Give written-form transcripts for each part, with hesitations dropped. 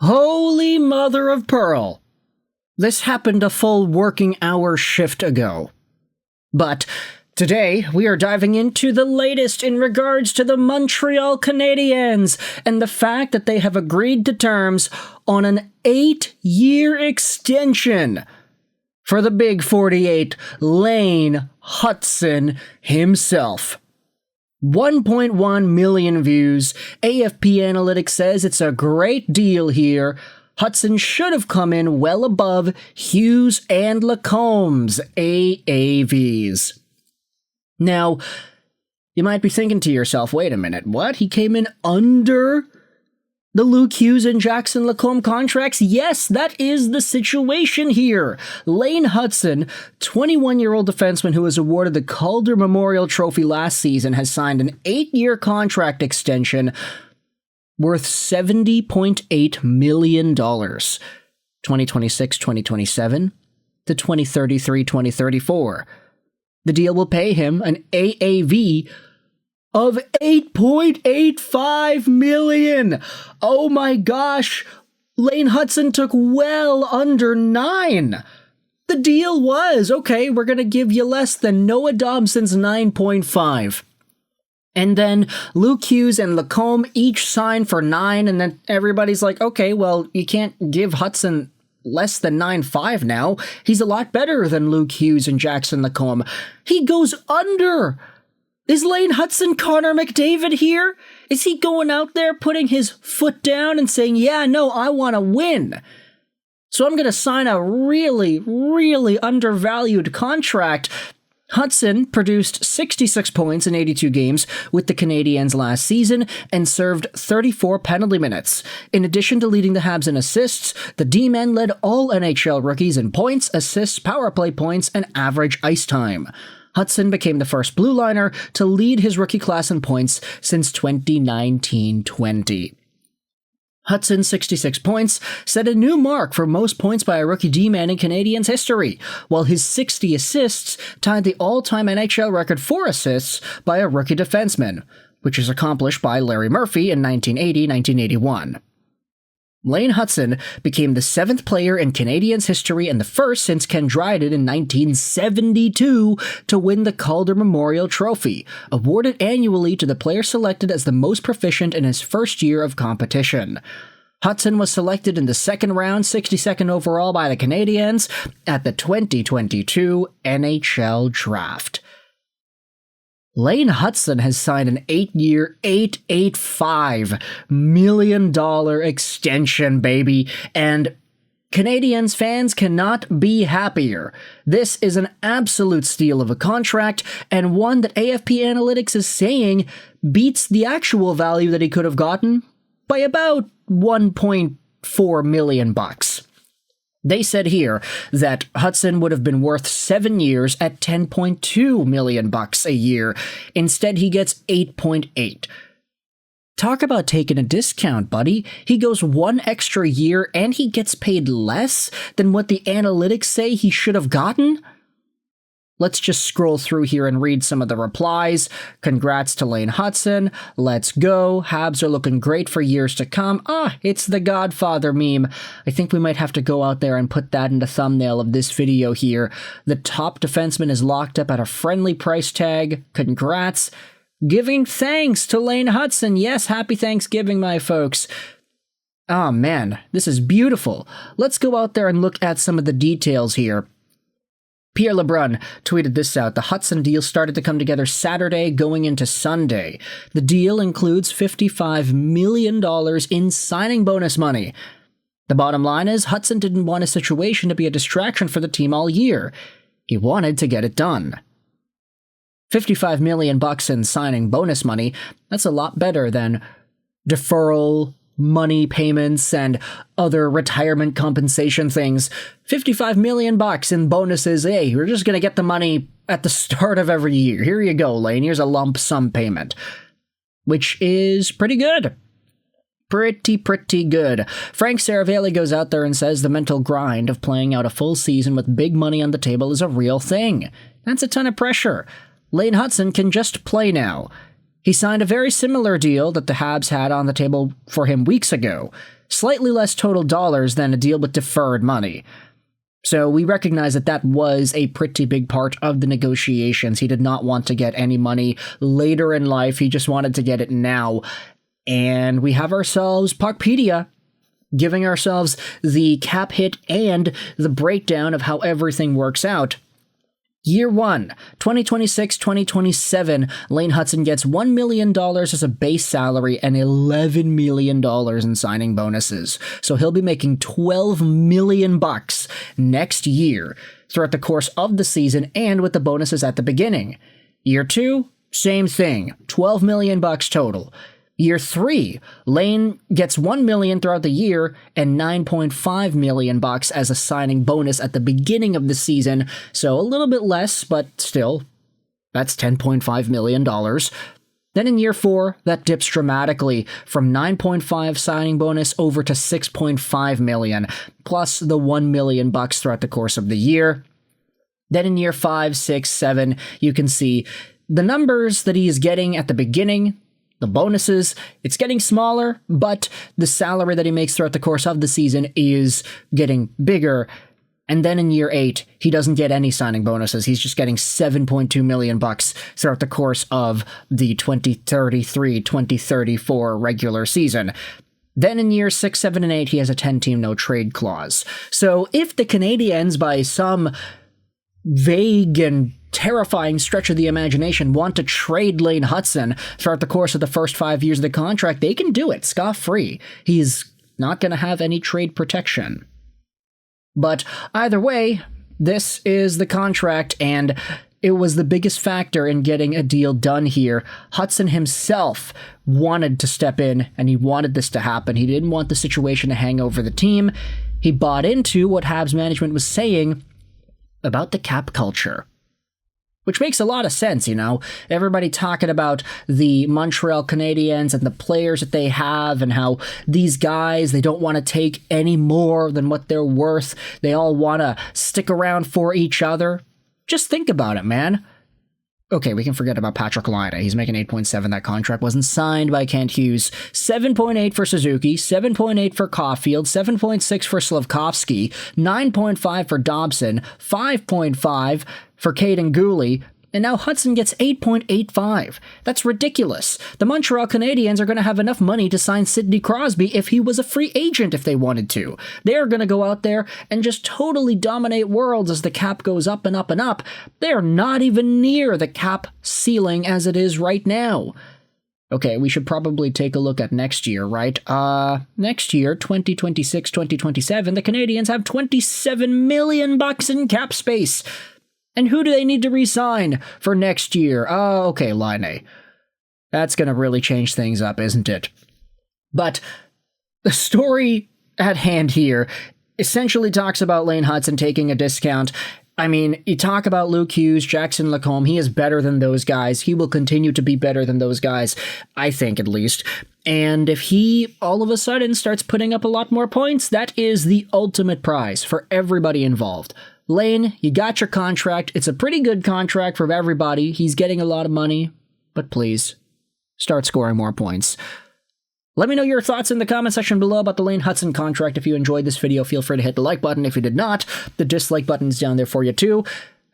Holy mother of pearl! This happened a full working hour shift ago. But today, we are diving into the latest in regards to the Montreal Canadiens and the fact that they have agreed to terms on an 8-year extension for the Big 48, Lane Hutson himself. 1.1 million views. AFP Analytics says it's a great deal here. Hutson should have come in well above Hughes and Lacomb's AAVs. Now, you might be thinking to yourself, wait a minute, what? He came in under the Luke Hughes and Jackson Lacombe contracts? Yes, that is the situation here. Lane Hutson, 21-year-old defenseman who was awarded the Calder Memorial Trophy last season, has signed an 8-year contract extension worth $70.8 million, 2026-2027 to 2033-2034. The deal will pay him an AAV of $8.85 million. Oh my gosh, Lane Hutson took well under 9. The deal was, okay, we're going to give you less than Noah Dobson's 9.5. And then Luke Hughes and Lacombe each sign for 9, and then everybody's like, okay, well, you can't give Hutson less than 9.5 now. He's a lot better than Luke Hughes and Jackson Lacombe. He goes under. Is Lane Hutson Connor McDavid here? Is he going out there putting his foot down and saying, yeah, no, I want to win, so I'm going to sign a really, really undervalued contract? Hutson produced 66 points in 82 games with the Canadiens last season and served 34 penalty minutes. In addition to leading the Habs in assists, the D-men led all NHL rookies in points, assists, power play points, and average ice time. Hutson became the first blue liner to lead his rookie class in points since 2019-20. Hutson's 66 points set a new mark for most points by a rookie D-man in Canadiens history, while his 60 assists tied the all-time NHL record for assists by a rookie defenseman, which is accomplished by Larry Murphy in 1980-1981. Lane Hutson became the 7th player in Canadiens history and the first since Ken Dryden in 1972 to win the Calder Memorial Trophy, awarded annually to the player selected as the most proficient in his first year of competition. Hutson was selected in the second round, 62nd overall by the Canadiens at the 2022 NHL Draft. Lane Hutson has signed an 8-year, $885 million extension, baby, and Canadiens fans cannot be happier. This is an absolute steal of a contract, and one that AFP Analytics is saying beats the actual value that he could have gotten by about $1.4 million. They said here that Hutson would have been worth 7 years at $10.2 million a year. Instead, he gets 8.8. Talk about taking a discount, buddy. He goes 1 extra year and he gets paid less than what the analytics say he should have gotten? Let's just scroll through here and read some of the replies. Congrats to Lane Hutson. Let's go. Habs are looking great for years to come. It's the Godfather meme. I think we might have to go out there and put that in the thumbnail of this video here. The top defenseman is locked up at a friendly price tag. Congrats. Giving thanks to Lane Hutson. Yes, happy Thanksgiving, my folks. Oh man, this is beautiful. Let's go out there and look at some of the details here. Pierre LeBrun tweeted this out. The Hutson deal started to come together Saturday going into Sunday. The deal includes $55 million in signing bonus money. The bottom line is Hutson didn't want a situation to be a distraction for the team all year. He wanted to get it done. $55 million in signing bonus money, that's a lot better than deferral money payments and other retirement compensation things. $55 million in bonuses. Hey, we're just going to get the money at the start of every year. Here you go, Lane. Here's a lump sum payment, which is pretty good. Pretty good. Frank Saravelli goes out there and says the mental grind of playing out a full season with big money on the table is a real thing. That's a ton of pressure. Lane Hutson can just play now. He signed a very similar deal that the Habs had on the table for him weeks ago. Slightly less total dollars than a deal with deferred money. So we recognize that that was a pretty big part of the negotiations. He did not want to get any money later in life. He just wanted to get it now. And we have ourselves Puckpedia giving ourselves the cap hit and the breakdown of how everything works out. Year 1, 2026-2027, Lane Hutson gets $1 million as a base salary and $11 million in signing bonuses. So he'll be making $12 million next year throughout the course of the season and with the bonuses at the beginning. Year 2, same thing, $12 million total. Year 3, Lane gets $1 million throughout the year and $9.5 million as a signing bonus at the beginning of the season, so a little bit less, but still, that's $10.5 million. Then in year 4, that dips dramatically from 9.5 signing bonus over to 6.5 million, plus the $1 million throughout the course of the year. Then in year 5, 6, 7, you can see the numbers that he is getting at the beginning. The bonuses, it's getting smaller, but the salary that he makes throughout the course of the season is getting bigger. And then in year 8, he doesn't get any signing bonuses. He's just getting $7.2 million throughout the course of the 2033-2034 regular season. Then in years 6, 7, and 8, he has a 10-team no-trade clause. So if the Canadiens, by some vague and terrifying stretch of the imagination, want to trade Lane Hutson throughout the course of the first 5 years of the contract, they can do it scot-free. He's not going to have any trade protection. But either way, this is the contract, and it was the biggest factor in getting a deal done here. Hutson himself wanted to step in, and he wanted this to happen. He didn't want the situation to hang over the team. He bought into what Habs management was saying about the cap culture. Which makes a lot of sense, you know? Everybody talking about the Montreal Canadiens and the players that they have and how these guys, they don't want to take any more than what they're worth. They all want to stick around for each other. Just think about it, man. Okay, we can forget about Patrick Laine. He's making 8.7. That contract wasn't signed by Kent Hughes. 7.8 for Suzuki, 7.8 for Caulfield, 7.6 for Slafkovsky, 9.5 for Dobson, 5.5 for Caden Gooley, and now Hutson gets 8.85. That's ridiculous. The Montreal Canadiens are going to have enough money to sign Sidney Crosby if he was a free agent if they wanted to. They're going to go out there and just totally dominate worlds as the cap goes up and up and up. They're not even near the cap ceiling as it is right now. Okay, we should probably take a look at next year, right? Next year, 2026-2027, the Canadiens have $27 million in cap space. And who do they need to re-sign for next year? Oh, okay, Laine. That's going to really change things up, isn't it? But the story at hand here essentially talks about Lane Hutson taking a discount. I mean, you talk about Luke Hughes, Jackson Lacombe, he is better than those guys. He will continue to be better than those guys, I think at least. And if he all of a sudden starts putting up a lot more points, that is the ultimate prize for everybody involved. Lane, you got your contract. It's a pretty good contract for everybody. He's getting a lot of money, but please, start scoring more points. Let me know your thoughts in the comment section below about the Lane Hutson contract. If you enjoyed this video, feel free to hit the like button. If you did not, the dislike button is down there for you too.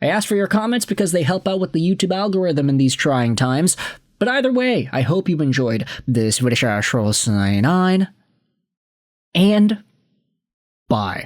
I ask for your comments because they help out with the YouTube algorithm in these trying times. But either way, I hope you enjoyed this video. And bye.